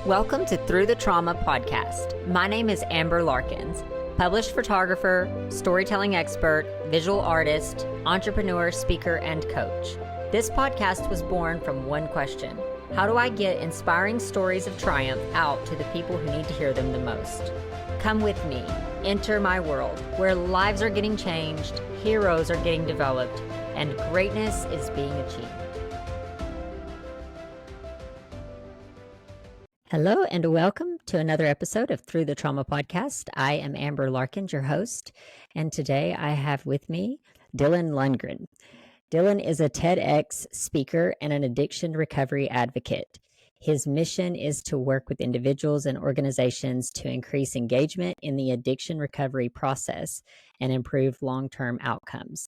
Welcome to Through the Trauma podcast. My name is Amber Larkins, published photographer, storytelling expert, visual artist, entrepreneur, speaker, and coach. This podcast was born from one question: how do I get inspiring stories of triumph out to the people who need to hear them the most? Come with me, enter my world, where lives are getting changed, heroes are getting developed, and greatness is being achieved. Hello and welcome to another episode of Through the Trauma podcast. I am Amber Larkins, your host, and today I have with me Dylan Lundgren. Dylan is a TEDx speaker and an addiction recovery advocate. His mission is to work with individuals and organizations to increase engagement in the addiction recovery process and improve long-term outcomes.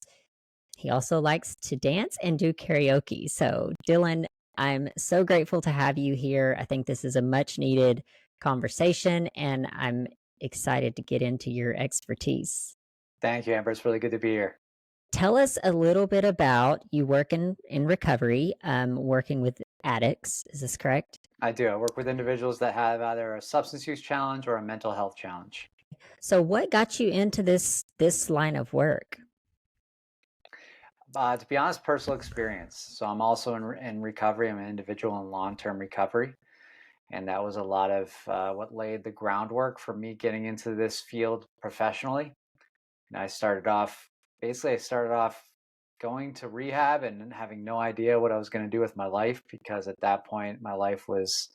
He also likes to dance and do karaoke. So, Dylan, I'm so grateful to have you here. I think this is a much needed conversation, and I'm excited to get into your expertise. Thank you, Amber. It's really good to be here. Tell us a little bit about you work in recovery, working with addicts. Is this correct? I do. I work with individuals that have either a substance use challenge or a mental health challenge. So what got you into this line of work? To be honest, personal experience. So I'm also in recovery. I'm an individual in long-term recovery. And that was a lot of what laid the groundwork for me getting into this field professionally. And I started off going to rehab and having no idea what I was going to do with my life, because at that point my life was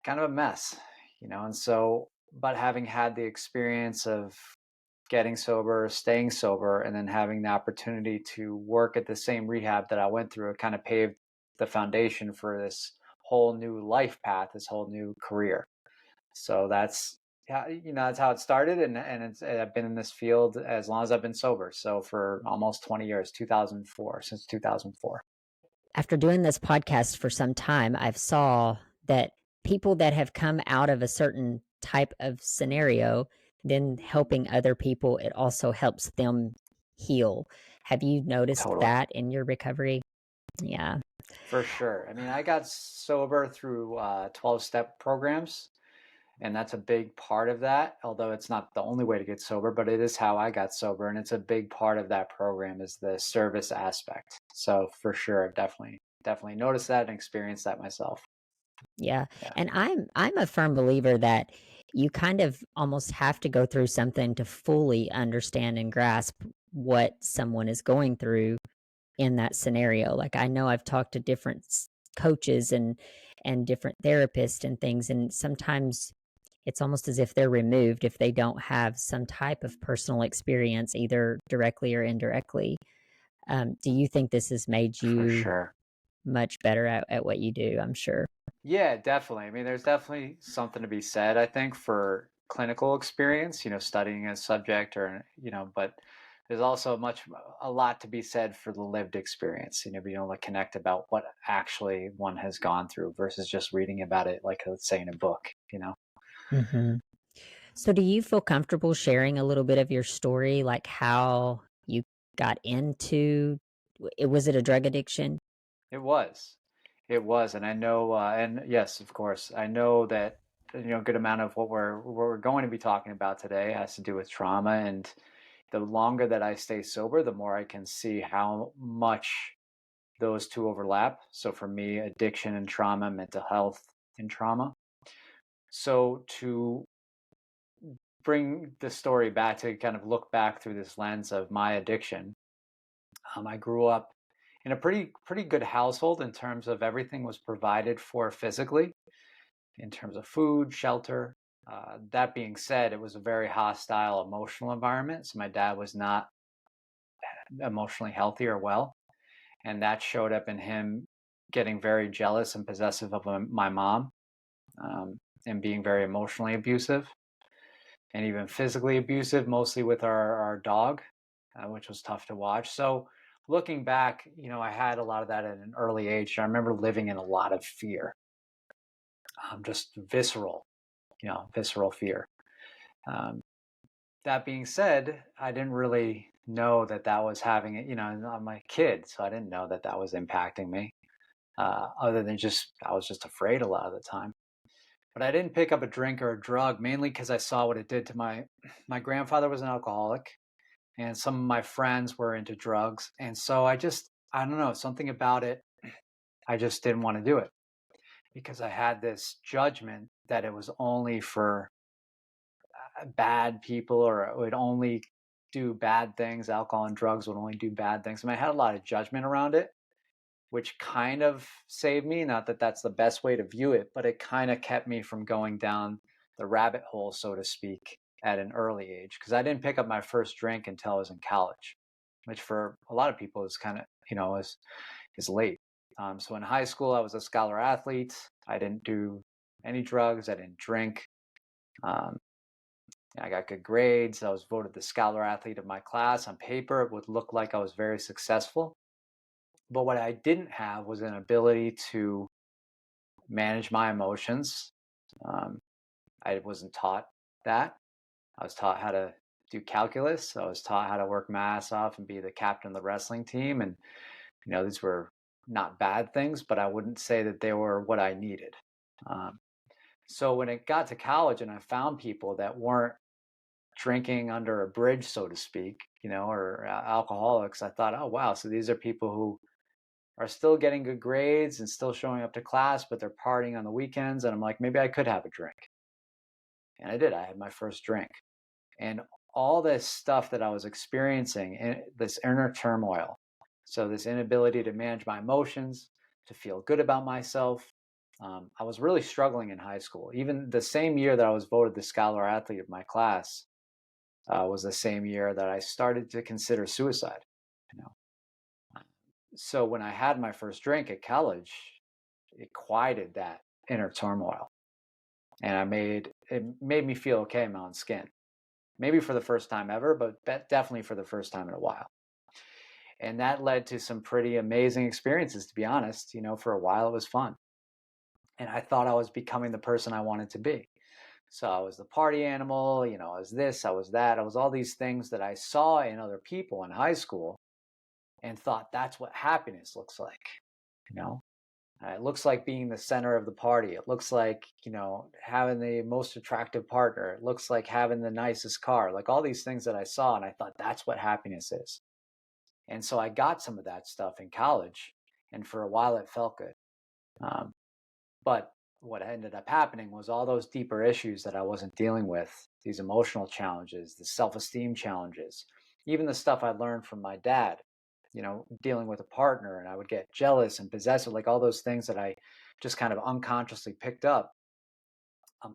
kind of a mess, and so, but having had the experience of getting sober, staying sober, and then having the opportunity to work at the same rehab that I went through, it kind of paved the foundation for this whole new life path, this whole new career. So that's how it started, and I've been in this field as long as I've been sober. So for almost 20 years, since 2004. After doing this podcast for some time, I've saw that people that have come out of a certain type of scenario, then helping other people, it also helps them heal. Have you noticed that in your recovery? Yeah. For sure. I mean, I got sober through 12-step programs, and that's a big part of that, although it's not the only way to get sober, but it is how I got sober, and it's a big part of that program is the service aspect. So for sure, I've definitely noticed that and experienced that myself. Yeah. And I'm a firm believer that you kind of almost have to go through something to fully understand and grasp what someone is going through in that scenario. Like, I know I've talked to different coaches and different therapists and things, and sometimes it's almost as if they're removed if they don't have some type of personal experience, either directly or indirectly. Do you think this has made you much better at what you do? I'm sure. Yeah, definitely. I mean, there's definitely something to be said, I think, for clinical experience, studying a subject but there's also a lot to be said for the lived experience, being able to connect about what actually one has gone through versus just reading about it, like let's say in a book, Mm-hmm. So do you feel comfortable sharing a little bit of your story, like how you got into it? Was it a drug addiction? It was. And I know, and yes, of course, I know that, a good amount of what we're going to be talking about today has to do with trauma. And the longer that I stay sober, the more I can see how much those two overlap. So for me, addiction and trauma, mental health and trauma. So to bring the story back, to kind of look back through this lens of my addiction, I grew up in a pretty good household in terms of everything was provided for physically, in terms of food, shelter. That being said, it was a very hostile emotional environment. So my dad was not emotionally healthy or well. And that showed up in him getting very jealous and possessive of my mom, and being very emotionally abusive and even physically abusive, mostly with our dog, which was tough to watch. So looking back, I had a lot of that at an early age. I remember living in a lot of fear, just visceral fear. That being said, I didn't really know that was having it, on my kid. So I didn't know that was impacting me, other than I was just afraid a lot of the time. But I didn't pick up a drink or a drug mainly because I saw what it did to my grandfather was an alcoholic, and some of my friends were into drugs, and so I don't know, something about it. I just didn't want to do it because I had this judgment that it was only for bad people, or it would only do bad things. Alcohol and drugs would only do bad things. I mean, I had a lot of judgment around it, which kind of saved me. Not that that's the best way to view it, but it kind of kept me from going down the rabbit hole, so to speak, at an early age. Because I didn't pick up my first drink until I was in college, which for a lot of people is kind of, is late. So in high school, I was a scholar athlete. I didn't do any drugs. I didn't drink. Um, I got good grades. I was voted the scholar athlete of my class. On paper, it would look like I was very successful. But what I didn't have was an ability to manage my emotions. Um, I wasn't taught that. I was taught how to do calculus. I was taught how to work my ass off and be the captain of the wrestling team. And, these were not bad things, but I wouldn't say that they were what I needed. So when it got to college and I found people that weren't drinking under a bridge, so to speak, or alcoholics, I thought, oh, wow. So these are people who are still getting good grades and still showing up to class, but they're partying on the weekends. And I'm like, maybe I could have a drink. And I did. I had my first drink. And all this stuff that I was experiencing, this inner turmoil, so this inability to manage my emotions, to feel good about myself, I was really struggling in high school. Even the same year that I was voted the scholar athlete of my class was the same year that I started to consider suicide. You know, so when I had my first drink at college, it quieted that inner turmoil, and it made me feel okay in my own skin. Maybe for the first time ever, but definitely for the first time in a while. And that led to some pretty amazing experiences, to be honest. For a while it was fun. And I thought I was becoming the person I wanted to be. So I was the party animal, I was this, I was that. I was all these things that I saw in other people in high school and thought that's what happiness looks like. You know, it looks like being the center of the party. It looks like, having the most attractive partner. It looks like having the nicest car, like all these things that I saw. And I thought that's what happiness is. And so I got some of that stuff in college. And for a while, it felt good. But what ended up happening was all those deeper issues that I wasn't dealing with, these emotional challenges, the self-esteem challenges, even the stuff I learned from my dad, dealing with a partner, and I would get jealous and possessive, like all those things that I just kind of unconsciously picked up.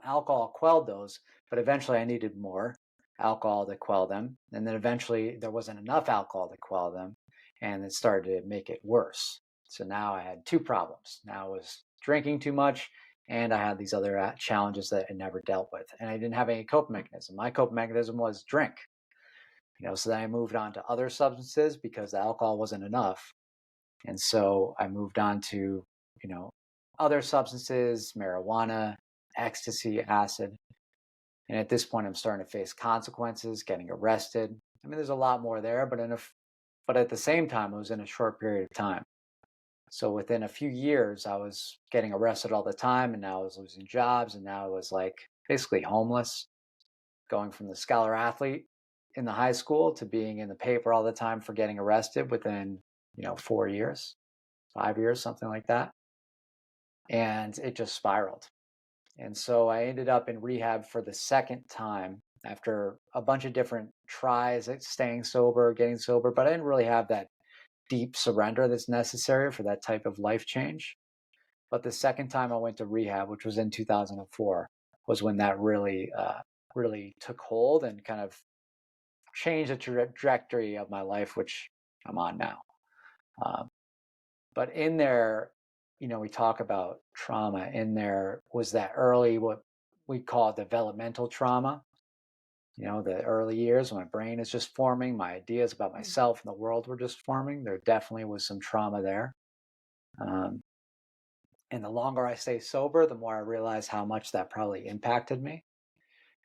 Alcohol quelled those, but eventually I needed more alcohol to quell them. And then eventually there wasn't enough alcohol to quell them, and it started to make it worse. So now I had two problems. Now I was drinking too much, and I had these other challenges that I never dealt with. And I didn't have any coping mechanism. My coping mechanism was drink. So then I moved on to other substances because the alcohol wasn't enough. And so I moved on to, other substances, marijuana, ecstasy, acid. And at this point, I'm starting to face consequences, getting arrested. I mean, there's a lot more there, but at the same time, it was in a short period of time. So within a few years, I was getting arrested all the time, and now I was losing jobs, and now I was like basically homeless, going from the scholar athlete in the high school to being in the paper all the time for getting arrested within, 4 years, 5 years, something like that. And it just spiraled. And so I ended up in rehab for the second time after a bunch of different tries at staying sober, getting sober, but I didn't really have that deep surrender that's necessary for that type of life change. But the second time I went to rehab, which was in 2004, was when that really took hold and kind of changed the trajectory of my life, which I'm on now. But in there, we talk about trauma. In there was that early, what we call developmental trauma, the early years when my brain is just forming, my ideas about myself and the world were just forming. There definitely was some trauma there. And the longer I stay sober, the more I realize how much that probably impacted me.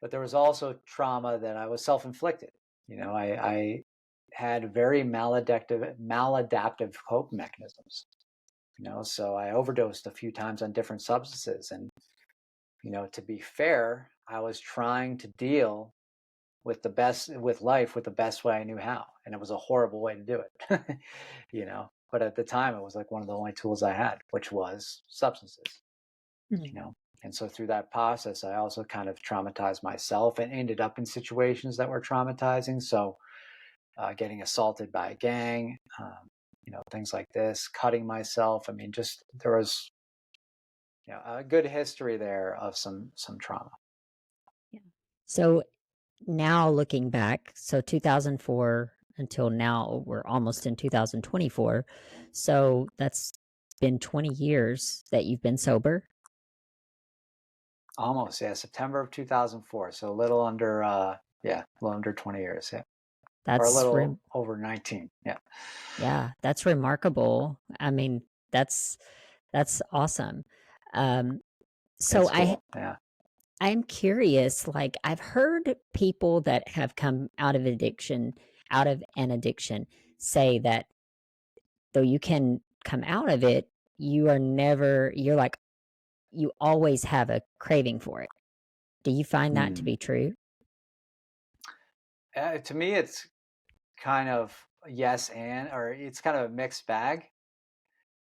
But there was also trauma that I was self-inflicted. I had very maladaptive coping mechanisms. So I overdosed a few times on different substances, and to be fair, I was trying to deal with life with the best way I knew how. And it was a horrible way to do it. But at the time it was like one of the only tools I had, which was substances, you Mm. know. And so through that process, I also kind of traumatized myself and ended up in situations that were traumatizing. So getting assaulted by a gang, things like this, cutting myself. I mean, just there was a good history there of some trauma. Yeah. So now looking back, so 2004 until now, we're almost in 2024. So that's been 20 years that you've been sober. Almost, yeah, September of 2004. So a little under, yeah, a little under 20 years, yeah, or a That's little over 19, yeah. yeah, that's remarkable. I mean, that's that's awesome. Um, so It's cool, yeah. I'm curious, like I've heard people that have come out of an addiction say that though you can come out of it, you're like you always have a craving for it. Do you find that to Mm. be true? To me, it's kind of yes and, or it's kind of a mixed bag.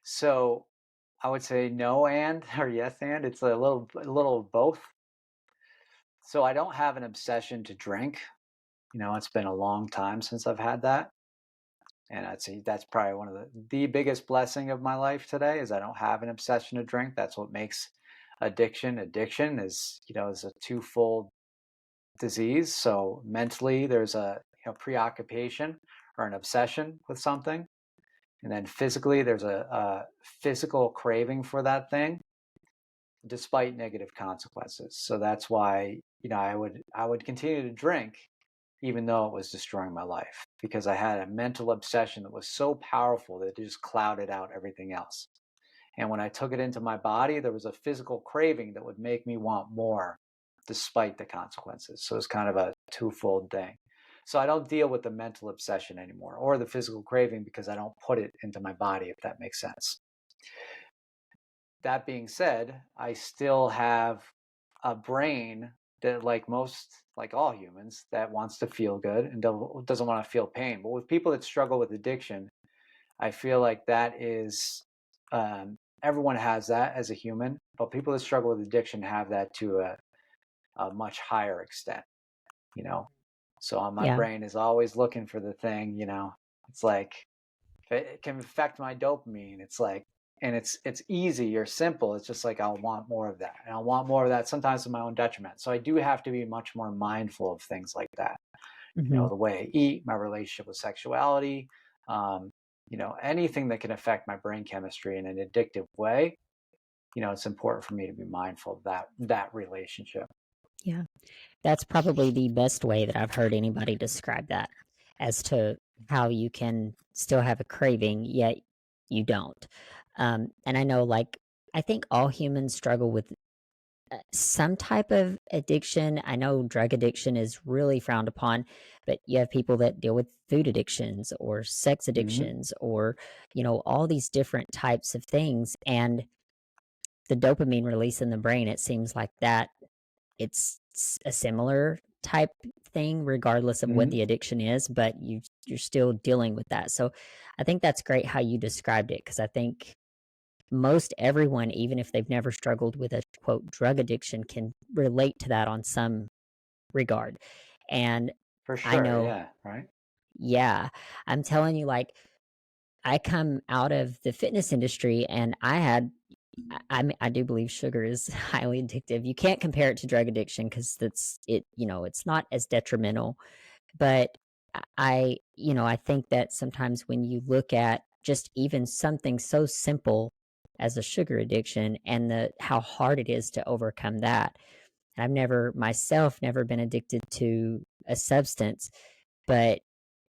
So I would say no and or yes and. It's a little of both. So I don't have an obsession to drink. It's been a long time since I've had that. And I'd say that's probably one of the biggest blessing of my life today is I don't have an obsession to drink. That's what makes addiction is a twofold disease. So mentally there's a preoccupation or an obsession with something. And then physically there's a physical craving for that thing despite negative consequences. So that's why, I would continue to drink even though it was destroying my life because I had a mental obsession that was so powerful that it just clouded out everything else. And when I took it into my body, there was a physical craving that would make me want more despite the consequences. So it's kind of a twofold thing. So I don't deal with the mental obsession anymore or the physical craving because I don't put it into my body, if that makes sense. That being said, I still have a brain that, like all humans, that wants to feel good and doesn't want to feel pain. But with people that struggle with addiction, I feel like that is everyone has that as a human, but people that struggle with addiction have that to a much higher extent, you know. So my Yeah. brain is always looking for the thing, It's like it can affect my dopamine. It's like, and it's easy or simple. It's just like I'll want more of that, and I'll want more of that sometimes to my own detriment. So I do have to be much more mindful of things like that. Hmm. The way I eat, my relationship with sexuality, um, anything that can affect my brain chemistry in an addictive way. It's important for me to be mindful of that relationship. Yeah. That's probably the best way that I've heard anybody describe that as to how you can still have a craving, yet you don't. And I know, like, I think all humans struggle with some type of addiction. I know drug addiction is really frowned upon, but you have people that deal with food addictions or sex Hmm. addictions or, all these different types of things. And the dopamine release in the brain, it seems like that a similar type thing regardless of what Hmm. the addiction is, but you're still dealing with that. So I think that's great how you described it because I think most everyone, even if they've never struggled with a quote drug addiction, can relate to that on some regard. And For I sure. know, Yeah. Right. yeah, I'm telling you, like, I come out of the fitness industry and I do believe sugar is highly addictive. You can't compare it to drug addiction because it's not as detrimental. But I think that sometimes when you look at just even something so simple as a sugar addiction and how hard it is to overcome that. And I've never been addicted to a substance, but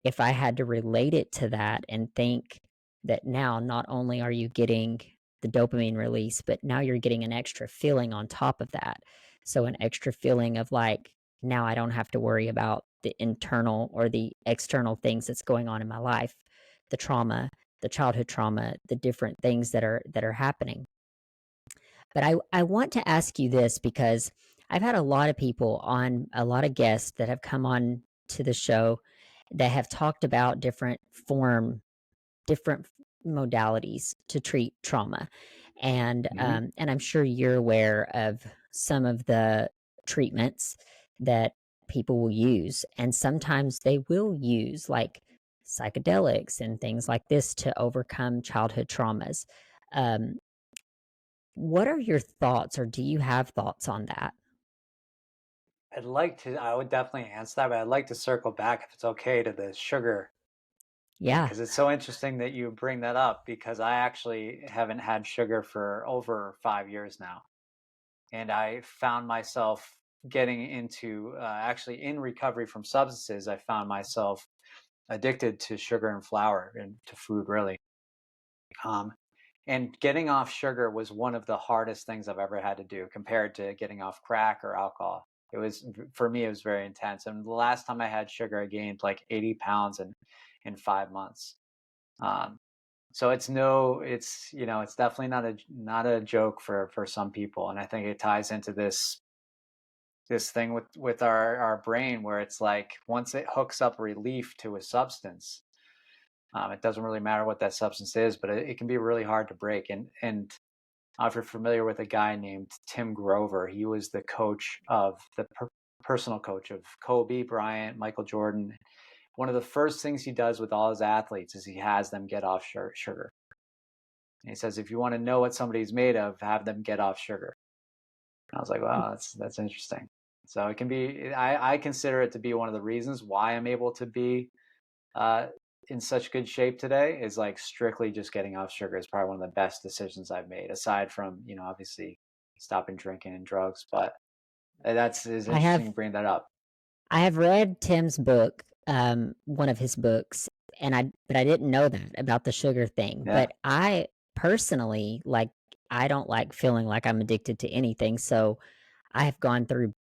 if I had to relate it to that and think that now not only are you getting the dopamine release, but now you're getting an extra feeling on top of that. So, an extra feeling of like, now I don't have to worry about the internal or the external things that's going on in my life, the trauma, the childhood trauma, the different things that are happening. But I want to ask you this because I've had a lot of people on, a lot of guests that have come on to the show that have talked about different modalities to treat trauma, Hmm. and I'm sure you're aware of some of the treatments that people will use, and sometimes they will use like psychedelics and things like this to overcome childhood traumas. Um, what are your thoughts, or do you have thoughts on that? I would definitely answer that, but I'd like to circle back if it's okay to the sugar thing, Yeah. because it's so interesting that you bring that up because I actually haven't had sugar for over 5 years now. And I found myself getting into actually in recovery from substances. I found myself addicted to sugar and flour and to food, really. Um, and getting off sugar was one of the hardest things I've ever had to do compared to getting off crack or alcohol. It was, for me, it was very intense. And the last time I had sugar, I gained like 80 pounds in 5 months. Um, so it's definitely not a joke for some people. And I think it ties into this thing with our brain where it's like once it hooks up relief to a substance, it doesn't really matter what that substance is, but it can be really hard to break. And if you're familiar with a guy named Tim Grover, he was the coach of the personal coach of Kobe Bryant, Michael Jordan. One of the first things he does with all his athletes is he has them get off sugar. And he says, if you want to know what somebody's made of, have them get off sugar. And I was like, wow, that's interesting. So it can be, I consider it to be one of the reasons why I'm able to be uh, in such good shape today is like strictly just getting off sugar is probably one of the best decisions I've made, aside from, obviously stopping drinking and drugs. But that's is I interesting have you bring that up. I have read Tim's book, one of his books, and I didn't know that about the sugar thing. Yeah. But I personally like, I don't like feeling like I'm addicted to anything, so I have gone through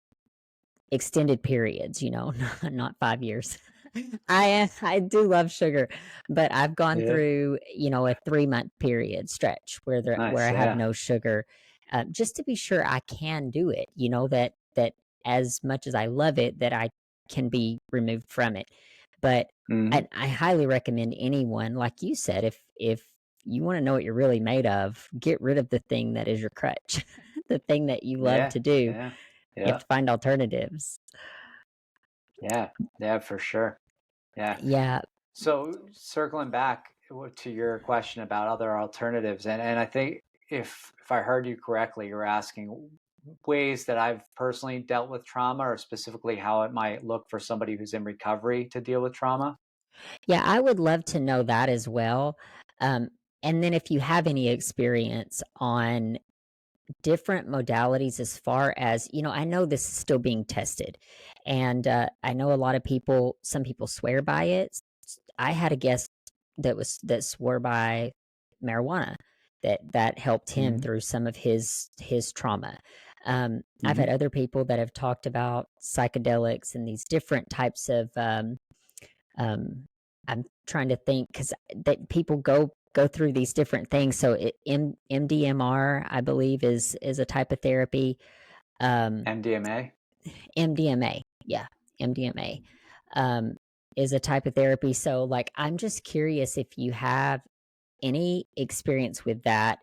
extended periods, not 5 years. I do love sugar, but I've gone Yeah. through, a 3 month period stretch where Nice. I have Yeah. no sugar, just to be sure I can do it. That as much as I love it, that I can be removed from it. But Hmm. I highly recommend anyone, like you said, if you want to know what you're really made of, get rid of the thing that is your crutch, the thing that you love Yeah. to do. Yeah. You have Yeah. to find alternatives. Yeah. Yeah, for sure. Yeah. Yeah. So circling back to your question about other alternatives, and I think if I heard you correctly, you're asking ways that I've personally dealt with trauma, or specifically how it might look for somebody who's in recovery to deal with trauma. Yeah, I would love to know that as well. Um, and then if you have any experience on different modalities, as far as, I know this is still being tested. And I know a lot of people, some people swear by it. I had a guest that swore by marijuana, that helped him Hmm. through some of his trauma. I've Hmm. had other people that have talked about psychedelics and these different types of um, I'm trying to think because that people go through these different things. So MDMR, I believe, is a type of therapy. Um, MDMA. MDMA, yeah, MDMA um, is a type of therapy. So, like, I'm just curious if you have any experience with that,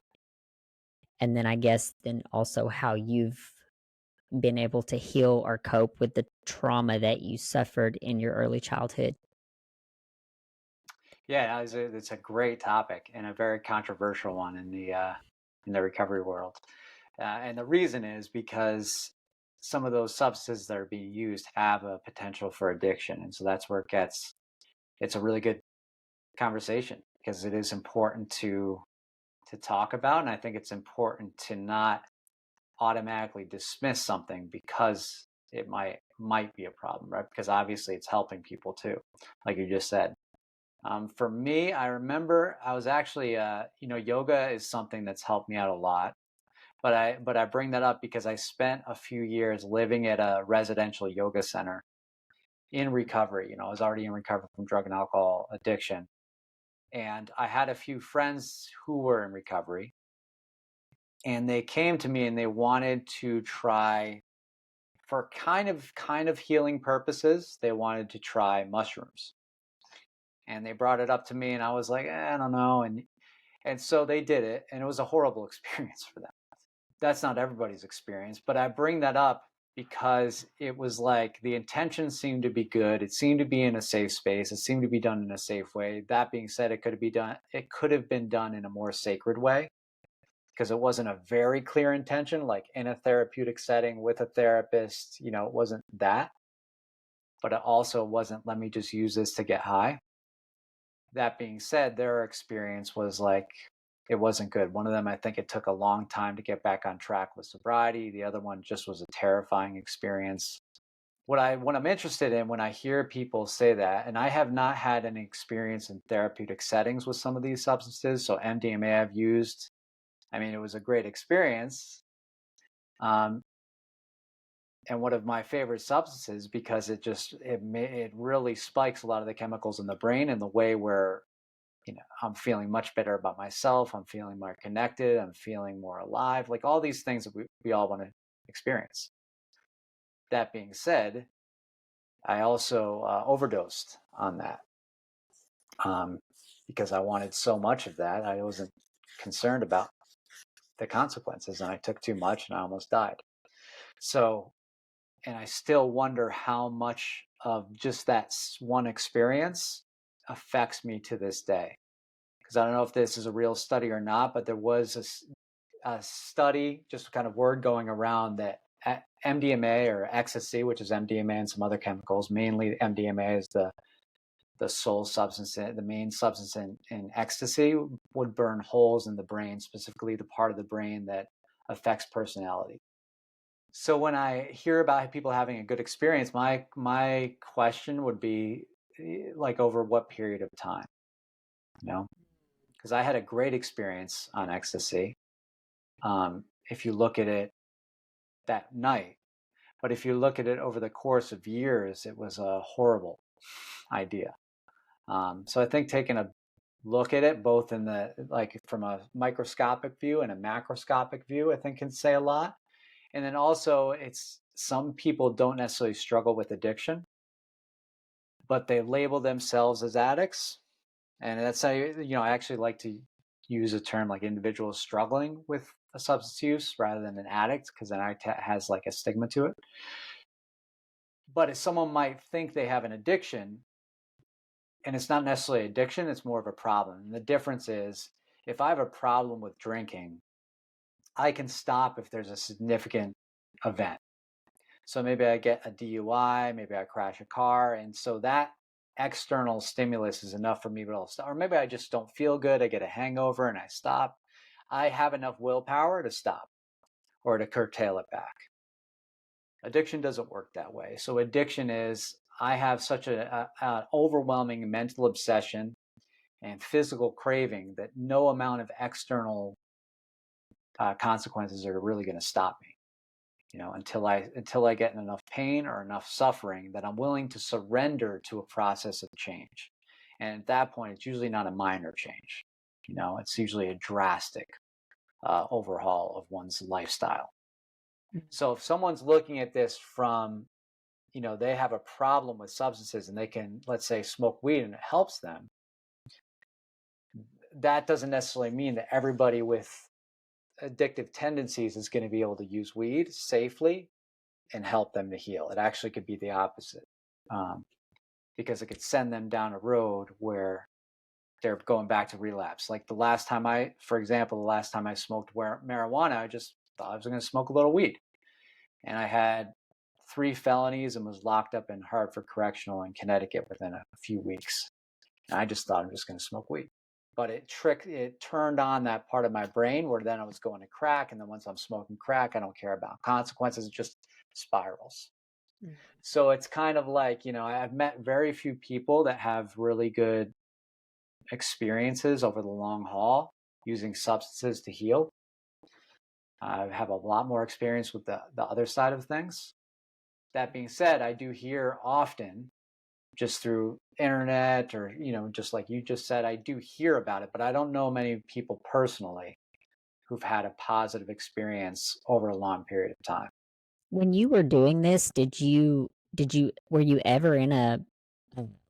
and then I guess then also how you've been able to heal or cope with the trauma that you suffered in your early childhood. Yeah, it's a great topic and a very controversial one in the recovery world. And the reason is because some of those substances that are being used have a potential for addiction, and so that's where it's a really good conversation because it is important to talk about, and I think it's important to not automatically dismiss something because it might be a problem, right? Because obviously it's helping people too, like you just said. For me, I remember I was actually, yoga is something that's helped me out a lot. But I bring that up because I spent a few years living at a residential yoga center in recovery. I was already in recovery from drug and alcohol addiction, and I had a few friends who were in recovery, And they came to me and they wanted to try, for kind of healing purposes, they wanted to try mushrooms. And they brought it up to me and I was like, I don't know. And so they did it, and it was a horrible experience for them. That's not everybody's experience, but I bring that up because it was like the intention seemed to be good. It seemed to be in a safe space. It seemed to be done in a safe way. That being said, it could have been done in a more sacred way, because it wasn't a very clear intention, like in a therapeutic setting with a therapist. It wasn't that, but it also wasn't, let me just use this to get high. That being said, their experience was like, it wasn't good. One of them, I think it took a long time to get back on track with sobriety. The other one just was a terrifying experience. What I'm interested in when I hear people say that, and I have not had any experience in therapeutic settings with some of these substances. So MDMA I've used. I mean, it was a great experience. And one of my favorite substances, because it really spikes a lot of the chemicals in the brain in the way where I'm feeling much better about myself. I'm feeling more connected. I'm feeling more alive. Like all these things that we all want to experience. That being said, I also overdosed on that because I wanted so much of that. I wasn't concerned about the consequences, and I took too much and I almost died. So, and I still wonder how much of just that one experience affects me to this day. Because I don't know if this is a real study or not, but there was a study, just kind of word going around, that MDMA or ecstasy, which is MDMA and some other chemicals, mainly MDMA is the sole substance, the main substance in ecstasy, would burn holes in the brain, specifically the part of the brain that affects personality. So when I hear about people having a good experience, my question would be, like, over what period of time? Because I had a great experience on ecstasy. If you look at it that night, but if you look at it over the course of years, it was a horrible idea. So I think taking a look at it both in from a microscopic view and a macroscopic view, I think can say a lot. And then also, some people don't necessarily struggle with addiction, but they label themselves as addicts. And that's how, I actually like to use a term like individuals struggling with a substance use rather than an addict, because then it has like a stigma to it. But if someone might think they have an addiction, and it's not necessarily addiction, it's more of a problem. And the difference is, if I have a problem with drinking, I can stop if there's a significant event. So maybe I get a DUI, maybe I crash a car, and so that external stimulus is enough for me to be able to stop. Or maybe I just don't feel good, I get a hangover and I stop. I have enough willpower to stop or to curtail it back. Addiction doesn't work that way. So addiction is, I have such an overwhelming mental obsession and physical craving that no amount of external consequences are really going to stop me. Until I get in enough pain or enough suffering that I'm willing to surrender to a process of change. And at that point, it's usually not a minor change. It's usually a drastic overhaul of one's lifestyle. So if someone's looking at this from, they have a problem with substances and they can, let's say, smoke weed and it helps them, that doesn't necessarily mean that everybody with addictive tendencies is going to be able to use weed safely and help them to heal. It actually could be the opposite, because it could send them down a road where they're going back to relapse. Like for example, the last time I smoked marijuana, I just thought I was going to smoke a little weed. And I had 3 felonies and was locked up in Hartford Correctional in Connecticut within a few weeks. And I just thought I'm just going to smoke weed. But it turned on that part of my brain where then I was going to crack. And then once I'm smoking crack, I don't care about consequences. It just spirals. Mm. So it's kind of like, I've met very few people that have really good experiences over the long haul using substances to heal. I have a lot more experience with the other side of things. That being said, I do hear often, just through internet or, just like you just said, I do hear about it, but I don't know many people personally who've had a positive experience over a long period of time. When you were doing this, were you ever in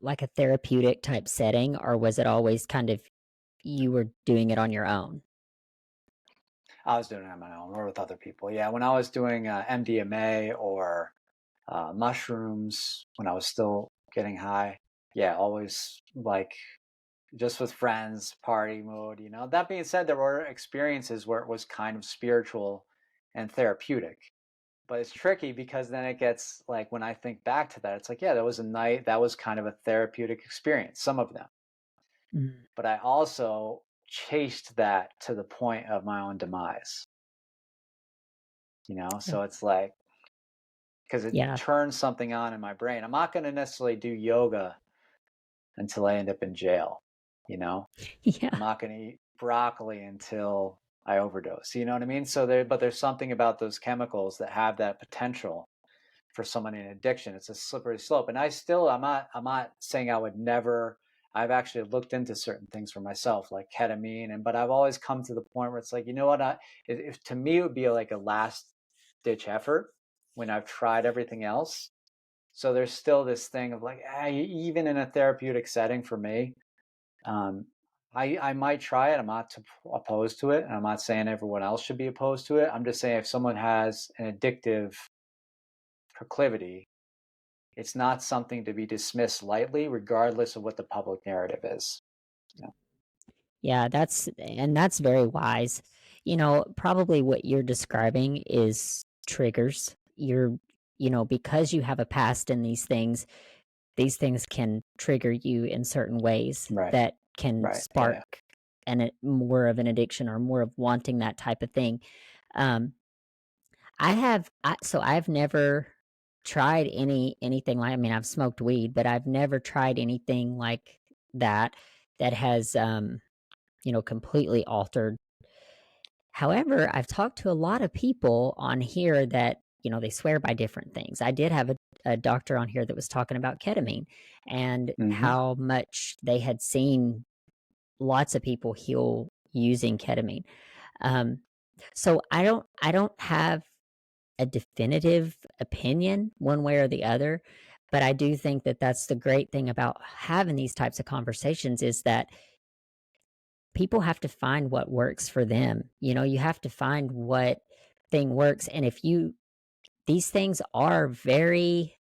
like a therapeutic type setting, or was it always kind of you were doing it on your own? I was doing it on my own or with other people. Yeah, when I was doing MDMA or mushrooms, when I was still getting high, yeah, always like just with friends, party mode. That being said, there were experiences where it was kind of spiritual and therapeutic. But it's tricky because then it gets like when I think back to that, it's like, yeah, that was a night that was kind of a therapeutic experience, some of them. Mm, But I also chased that to the point of my own demise. yeah. So it's like, because it Yeah. turns something on in my brain. I'm not going to necessarily do yoga until I end up in jail. You know, Yeah. I'm not going to eat broccoli until I overdose. You know what I mean? But there's something about those chemicals that have that potential for someone in addiction. It's a slippery slope. And I'm not saying I would never. I've actually looked into certain things for myself, like ketamine, but I've always come to the point where it's like, you know what? If to me it would be like a last ditch effort when I've tried everything else. So there's still this thing of like, even in a therapeutic setting for me, um, I might try it. I'm not opposed to it, and I'm not saying everyone else should be opposed to it. I'm just saying if someone has an addictive proclivity, it's not something to be dismissed lightly, regardless of what the public narrative is. Yeah. Yeah, that's very wise. Probably what you're describing is triggers. Because you have a past in these things can trigger you in certain ways Right. that can Right. spark Yeah. more of an addiction or more of wanting that type of thing. Um, so I've never tried anything like, I mean, I've smoked weed, but I've never tried anything like that that has, completely altered. However, I've talked to a lot of people on here that, they swear by different things. I did have a doctor on here that was talking about ketamine and Hmm. how much they had seen lots of people heal using ketamine. Um, so I don't have a definitive opinion one way or the other, but I do think that that's the great thing about having these types of conversations is that people have to find what works for them. You have to find what thing works. And these things are very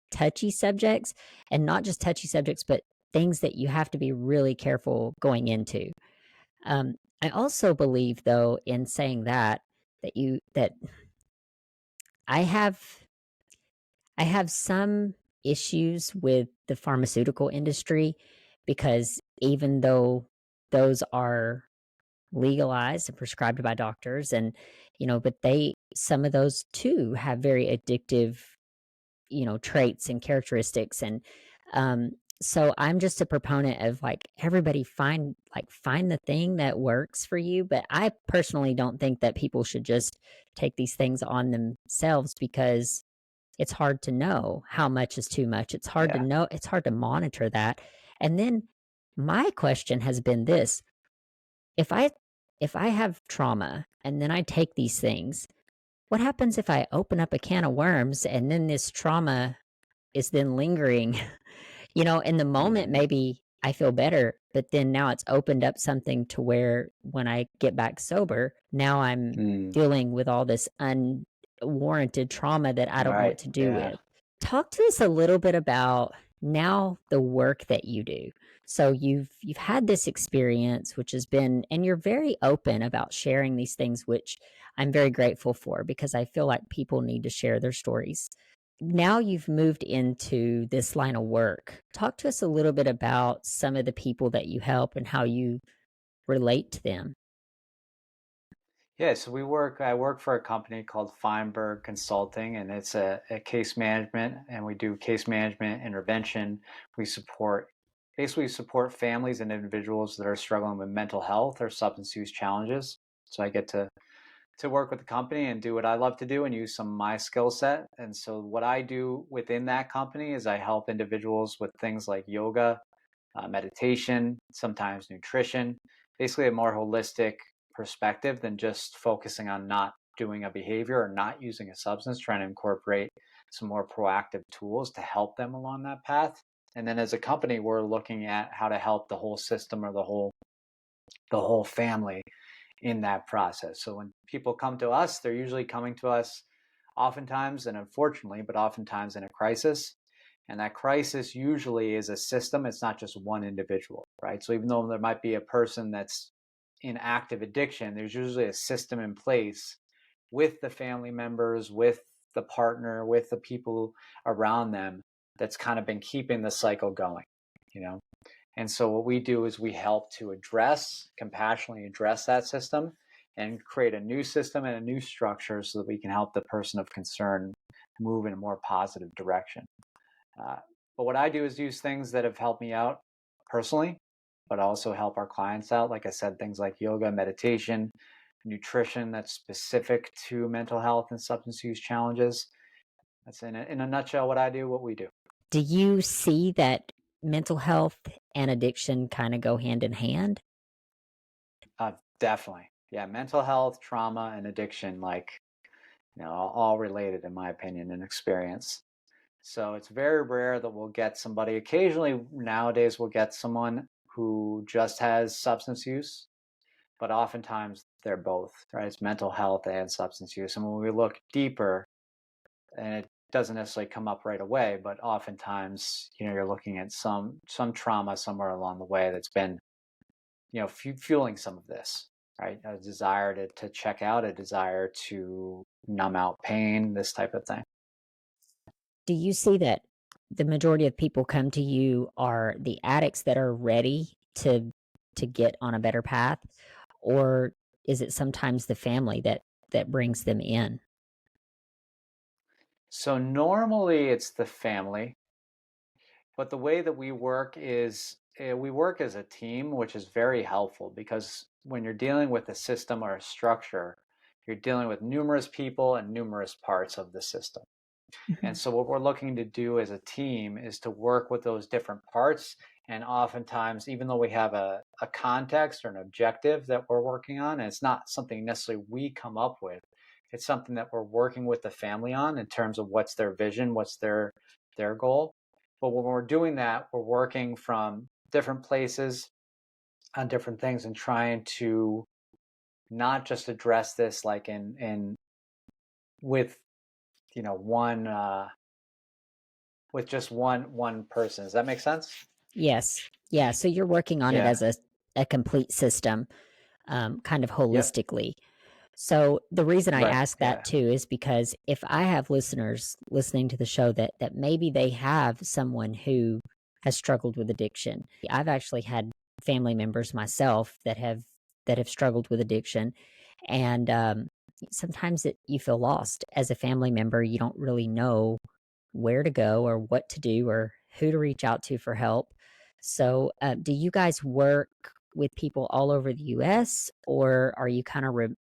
touchy subjects, and not just touchy subjects, but things that you have to be really careful going into. I also believe, though, in saying that I have I have some issues with the pharmaceutical industry because even though those are legalized and prescribed by doctors but some of those too have very addictive traits and characteristics. And um so I'm just a proponent of like everybody find the thing that works for you, but I personally don't think that people should just take these things on themselves because it's hard to know how much is too much. Yeah. It's hard to monitor that. And then my question has been this: if I have trauma and then I take these things, what happens if I open up a can of worms and then this trauma is then lingering? In the moment, Hmm. maybe I feel better, but then now it's opened up something to where when I get back sober, now I'm Mm. dealing with all this unwarranted trauma that I don't know what Right. to do Yeah. with. Talk to us a little bit about now the work that you do. So you've had this experience which has been, and you're very open about sharing these things, which I'm very grateful for because I feel like people need to share their stories. Now you've moved into this line of work. Talk to us a little bit about some of the people that you help and how you relate to them. Yeah, so I work for a company called Feinberg Consulting, and it's a case management, and we do case management intervention. We basically support families and individuals that are struggling with mental health or substance use challenges. So I get to work with the company and do what I love to do and use some of my skill set. And so what I do within that company is I help individuals with things like yoga, meditation, sometimes nutrition, basically a more holistic perspective than just focusing on not doing a behavior or not using a substance, trying to incorporate some more proactive tools to help them along that path. And then as a company, we're looking at how to help the whole system or the whole family in that process. So when people come to us, they're usually coming to us oftentimes, and unfortunately, but oftentimes in a crisis. And that crisis usually is a system. It's not just one individual, right? So even though there might be a person that's in active addiction, there's usually a system in place with the family members, with the partner, with the people around them that's kind of been keeping the cycle going, you know? And so what we do is we help to compassionately address that system and create a new system and a new structure so that we can help the person of concern move in a more positive direction. Uh, but what I do is use things that have helped me out personally, but also help our clients out. Like I said, things like yoga, meditation, nutrition that's specific to mental health and substance use challenges. That's in a nutshell what I do, what we do. Do you see that mental health and addiction kind of go hand in hand? Definitely. Yeah, mental health, trauma, and addiction, like, all related in my opinion and experience. So it's very rare that we'll get somebody. Occasionally nowadays we'll get someone who just has substance use, but oftentimes they're both, right? It's mental health and substance use. And when we look deeper, and it doesn't necessarily come up right away, but oftentimes, you're looking at some trauma somewhere along the way that's been, fueling some of this, right? A desire to check out, a desire to numb out pain, this type of thing. Do you see that the majority of people come to you are the addicts that are ready to get on a better path, or is it sometimes the family that brings them in? So normally it's the family, but the way that we work is we work as a team, which is very helpful because when you're dealing with a system or a structure, you're dealing with numerous people and numerous parts of the system. And Mhm. so what we're looking to do as a team is to work with those different parts. And oftentimes, even though we have a context or an objective that we're working on, and it's not something necessarily we come up with, it's something that we're working with the family on in terms of what's their vision, what's their goal. But when we're doing that, we're working from different places on different things and trying to not just address this like in with one with just one person. Does that make sense? Yes. Yeah, so you're working on it Yeah. as a complete system, kind of Yep. holistically. So the reason I Right. ask that Yeah. too is because if I have listeners listening to the show that maybe they have someone who has struggled with addiction. I've actually had family members myself that have struggled with addiction, and sometimes you feel lost as a family member. You don't really know where to go or what to do or who to reach out to for help. So, do you guys work with people all over the U.S. or are you kind of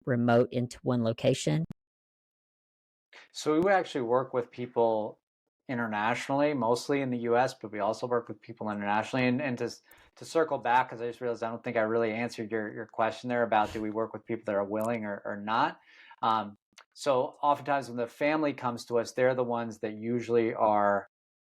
remote into one location? So we actually work with people internationally, mostly in the US, but we also work with people internationally. And to circle back, because I just realized I don't think I really answered your question there about do we work with people that are willing or not. Um, so oftentimes when the family comes to us, they're the ones that usually are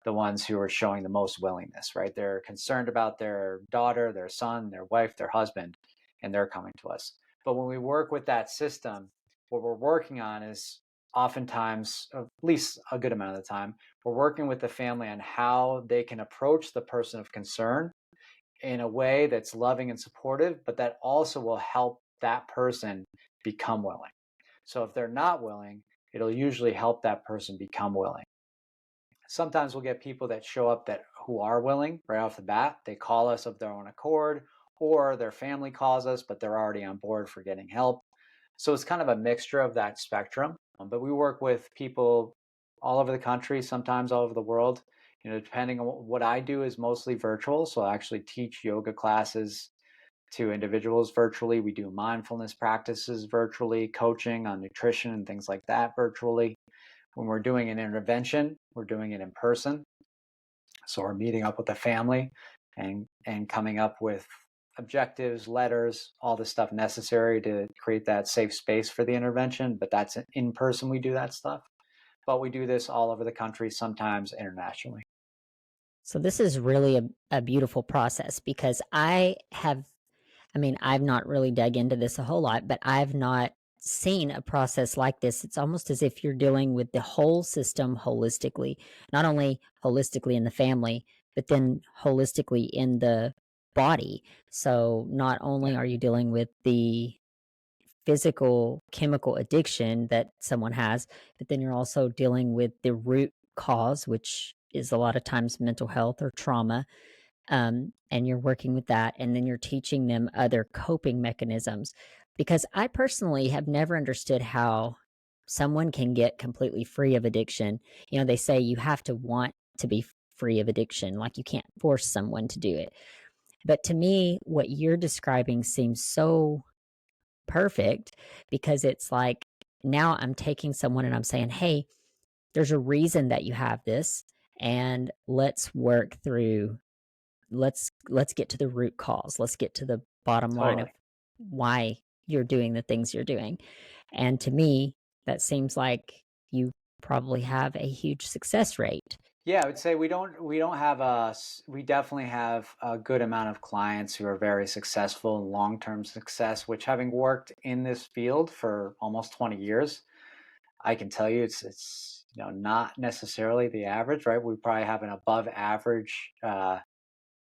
the ones who are showing the most willingness, right? They're concerned about their daughter, their son, their wife, their husband, and they're coming to us. But when we work with that system, what we're working on is oftentimes, at least a good amount of the time, we're working with the family on how they can approach the person of concern in a way that's loving and supportive, but that also will help that person become willing. So if they're not willing, it'll usually help that person become willing. Sometimes we'll get people that show up that who are willing right off the bat. They call us of their own accord, or their family calls us, but they're already on board for getting help. So it's kind of a mixture of that spectrum. But we work with people all over the country, sometimes all over the world. Depending on what I do is mostly virtual. So I actually teach yoga classes to individuals virtually. We do mindfulness practices virtually, coaching on nutrition and things like that virtually. When we're doing an intervention, we're doing it in person. So we're meeting up with the family and coming up with objectives, letters, all the stuff necessary to create that safe space for the intervention. But that's in person, we do that stuff. But we do this all over the country, sometimes internationally. So this is really a beautiful process because I've not really dug into this a whole lot, but I've not seen a process like this. It's almost as if you're dealing with the whole system holistically, not only holistically in the family, but then holistically in the body. So not only Yeah, are you dealing with the physical chemical addiction that someone has, but then you're also dealing with the root cause, which is a lot of times mental health or trauma, and you're working with that, and then you're teaching them other coping mechanisms. Because I personally have never understood how someone can get completely free of addiction. You know, they say you have to want to be free of addiction, like you can't force someone to do it. But to me, what you're describing seems so perfect because it's like now I'm taking someone and I'm saying, hey, there's a reason that you have this, and let's work through let's get to the root cause. Let's get to the bottom line of totally. why you're doing the things you're doing. And to me, that seems like you probably have a huge success rate. Yeah, I would say we don't have we definitely have a good amount of clients who are very successful in long-term success, which having worked in this field for almost 20 years, I can tell you it's not necessarily the average, right? We probably have an above average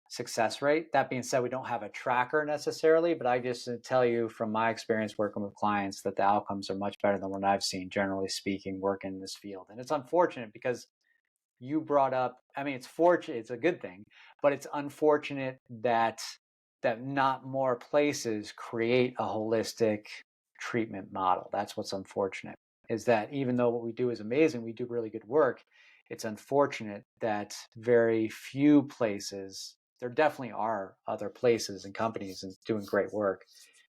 success rate. That being said, we don't have a tracker necessarily, but I just tell you from my experience working with clients that the outcomes are much better than what I've seen, generally speaking, working in this field. And it's unfortunate because you brought up, I mean, it's fortunate, it's a good thing, but it's unfortunate that not more places create a holistic treatment model. That's what's unfortunate, is that even though what we do is amazing, we do really good work, it's unfortunate that very few places, there definitely are other places and companies and doing great work,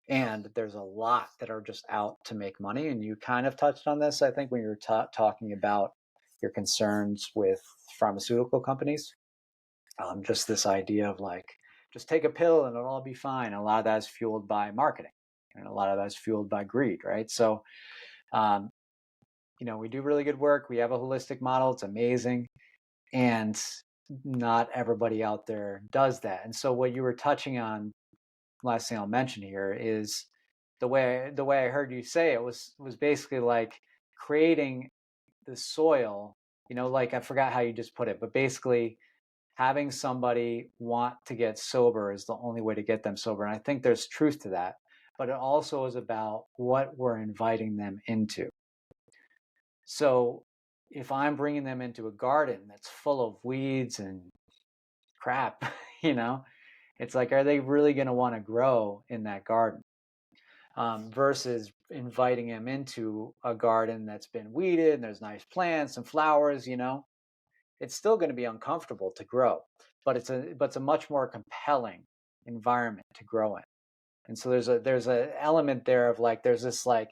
and there's a lot that are just out to make money. And you kind of touched on this, I think, when you were talking about your concerns with pharmaceutical companies. Just this idea of like, just take a pill and it'll all be fine. And a lot of that is fueled by marketing, and a lot of that is fueled by greed, right? So, um, we do really good work. We have a holistic model. It's amazing. And not everybody out there does that. And so, what you were touching on, last thing I'll mention here is the way I heard you say it was basically like creating the soil, like I forgot how you just put it, but basically having somebody want to get sober is the only way to get them sober. And I think there's truth to that, but it also is about what we're inviting them into. So if I'm bringing them into a garden that's full of weeds and crap, you know, it's like, are they really going to want to grow in that garden? Versus inviting them into a garden that's been weeded and there's nice plants and flowers, it's still going to be uncomfortable to grow, but it's a much more compelling environment to grow in. And so there's a element there of like there's this like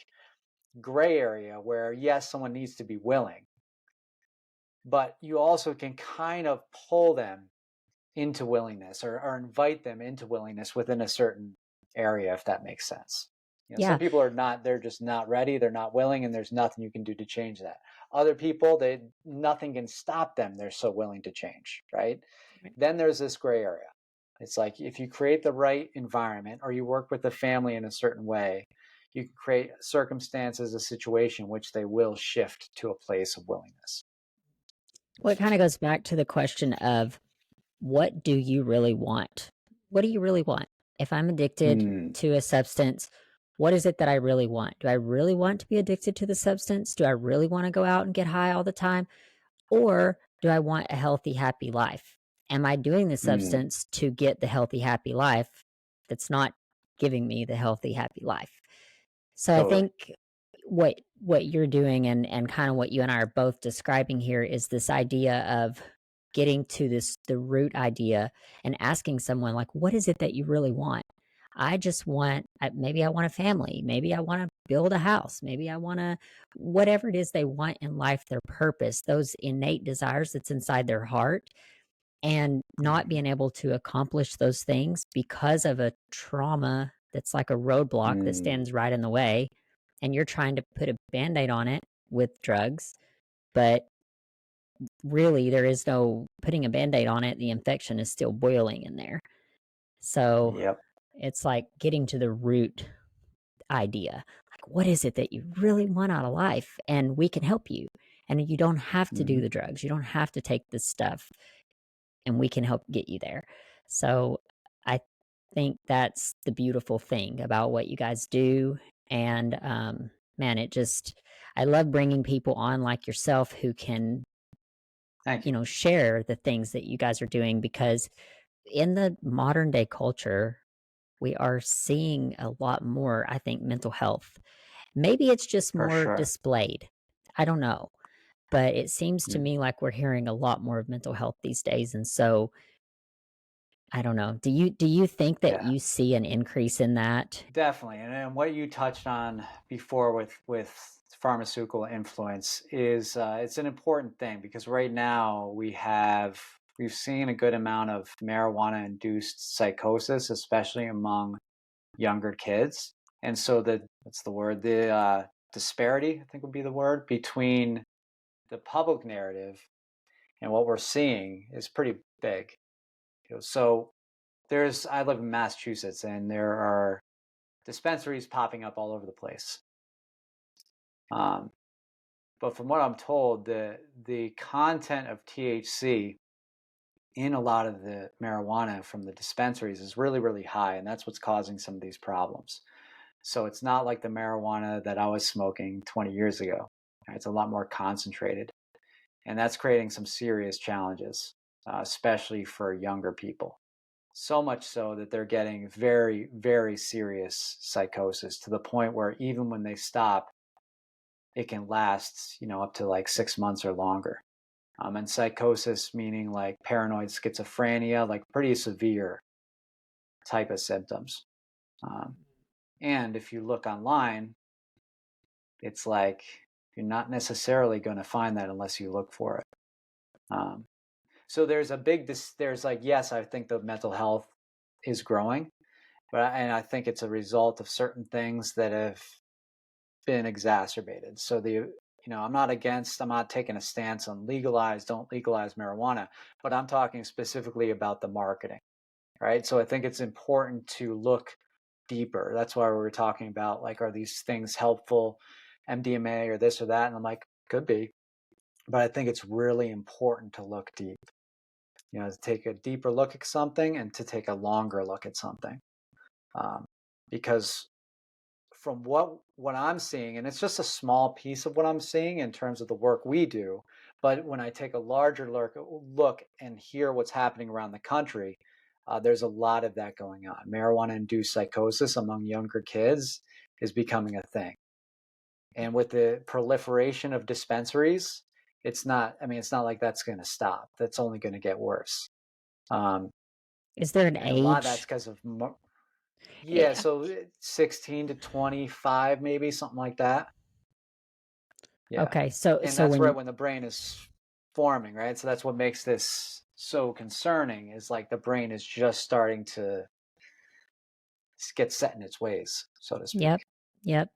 gray area where yes, someone needs to be willing, but you also can kind of pull them into willingness, or invite them into willingness within a certain area, if that makes sense. Some Yeah. people are not, they're just not ready, they're not willing, and there's nothing you can do to change that. Other people, nothing can stop them, they're so willing to change, right? Then there's this gray area. It's like if you create the right environment or you work with the family in a certain way, you can create circumstances, a situation which they will shift to a place of willingness. Well, it kind of goes back to the question of what do you really want? What do you really want? If I'm addicted Hmm. to a substance, what is it that I really want? Do I really want to be addicted to the substance? Do I really want to go out and get high all the time? Or do I want a healthy, happy life? Am I doing the Hmm. substance to get the healthy, happy life that's not giving me the healthy, happy life? So I Totally. think what you're doing and kind of what you and I are both describing here is this idea of getting to this the root idea and asking someone like, what is it that you really want? I just want, maybe I want a family, maybe I want to build a house, maybe I want to, whatever it is they want in life, their purpose, those innate desires that's inside their heart. and not Mhm. being able to accomplish those things because of a trauma that's like a roadblock that Mm. stands right in the way. And you're trying to put a band aid on it with drugs, but really there is no putting a band aid on it. The infection is still boiling in there. So Yep. it's like getting to the root idea. Like, what is it that you really want out of life? And we can help you. And you don't have to do Mhm. the drugs, you don't have to take this stuff, and we can help get you there. So I think that's the beautiful thing about what you guys do. And man, I love bringing people on like yourself who can, Thank you. share the things that you guys are doing, because in the modern day culture, we are seeing a lot more, I think, mental health. Maybe it's just For more sure. displayed. I don't know. But it seems to Mm. me like we're hearing a lot more of mental health these days. And so I don't know. Do you think that Yeah. you see an increase in that? Definitely. And what you touched on before with pharmaceutical influence is it's an important thing, because right now we've seen a good amount of marijuana induced psychosis, especially among younger kids. And so what's the word? The disparity, I think would be the word, between the public narrative and what we're seeing is pretty big. So I live in Massachusetts, and there are dispensaries popping up all over the place. Um, but from what I'm told, the content of THC in a lot of the marijuana from the dispensaries is really, really high, and that's what's causing some of these problems. So it's not like the marijuana that I was smoking 20 years ago. It's a lot more concentrated, and that's creating some serious challenges, especially for younger people. So much so that they're getting very, very serious psychosis, to the point where even when they stop, it can last, up to like 6 months or longer. And psychosis meaning like paranoid schizophrenia, like pretty severe type of symptoms. Um, and if you look online, it's like you're not necessarily going to find that unless you look for it. Um, so there's a big, there's like, yes, I think the mental health is growing, and I think it's a result of certain things that have been exacerbated. So I'm not taking a stance on don't legalize marijuana, but I'm talking specifically about the marketing, right? So I think it's important to look deeper. That's why we were talking about, like, are these things helpful, MDMA or this or that? And I'm like, could be, but I think it's really important to look deep, to take a deeper look at something and to take a longer look at something. Um, because from what I'm seeing, and it's just a small piece of what I'm seeing in terms of the work we do, but when I take a larger look and hear what's happening around the country, there's a lot of that going on. Marijuana-induced psychosis among younger kids is becoming a thing, and with the proliferation of dispensaries, it's not. I mean, it's not like that's going to stop. That's only going to get worse. Um, Is there an and a lot of that's age? because of yeah. Yeah. So 16 to 25, maybe something like that. Yeah. Okay. So And so that's right when when the brain is forming, right? So that's what makes this so concerning, is like the brain is just starting to get set in its ways, so to Yep. speak. Yep.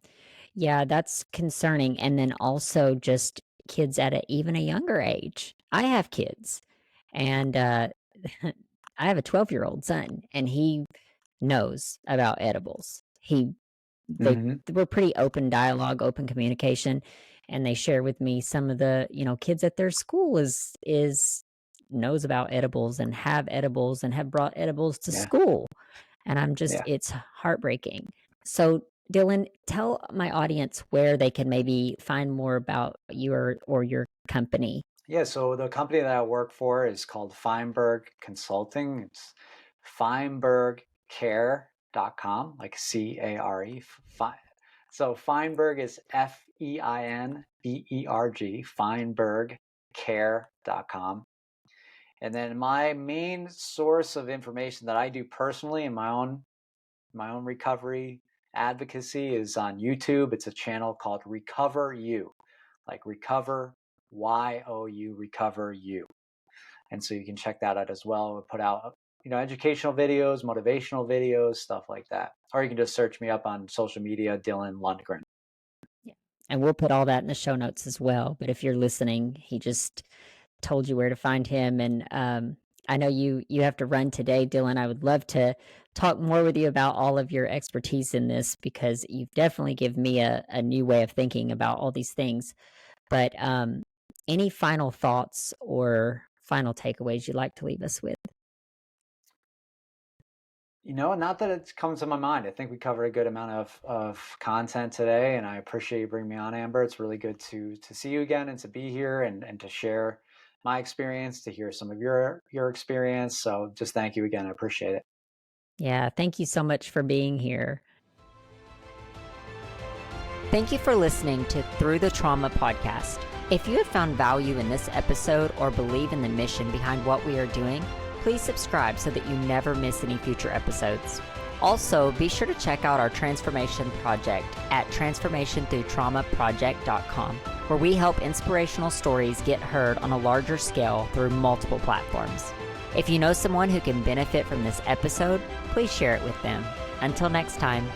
Yeah, that's concerning. And then also just kids at even a younger age. I have kids, and I have a 12-year-old son, and he knows about edibles. They Hmm. were pretty open dialogue, open communication, and they share with me some of the, kids at their school is knows about edibles and have brought edibles to Yeah. school. And Yeah. it's heartbreaking. So, Dylan, tell my audience where they can maybe find more about you or your company. Yeah. So the company that I work for is called Feinberg Consulting. It's feinbergcare.com, like CARE. So Feinberg is FEINBERG, feinbergcare.com. And then my main source of information that I do personally in my own recovery advocacy is on YouTube. It's a channel called Recover You, like recover, YOU, recover you. And so you can check that out as well. We put out, educational videos, motivational videos, stuff like that. Or you can just search me up on social media, Dylan Lundgren. Yeah. And we'll put all that in the show notes as well. But if you're listening, he just told you where to find him. And I know you have to run today, Dylan. I would love to talk more with you about all of your expertise in this, because you've definitely given me a new way of thinking about all these things. But any final thoughts or final takeaways you'd like to leave us with? Not that it's come to my mind. I think we covered a good amount of content today, and I appreciate you bringing me on, Amber. It's really good to see you again and to be here and to share my experience, to hear some of your experience. So just thank you again. I appreciate it. Yeah, thank you so much for being here. Thank you for listening to Through the Trauma podcast. If you have found value in this episode or believe in the mission behind what we are doing, please subscribe so that you never miss any future episodes. Also, be sure to check out our transformation project at transformationthroughtraumaproject.com, where we help inspirational stories get heard on a larger scale through multiple platforms. If you know someone who can benefit from this episode, please share it with them. Until next time.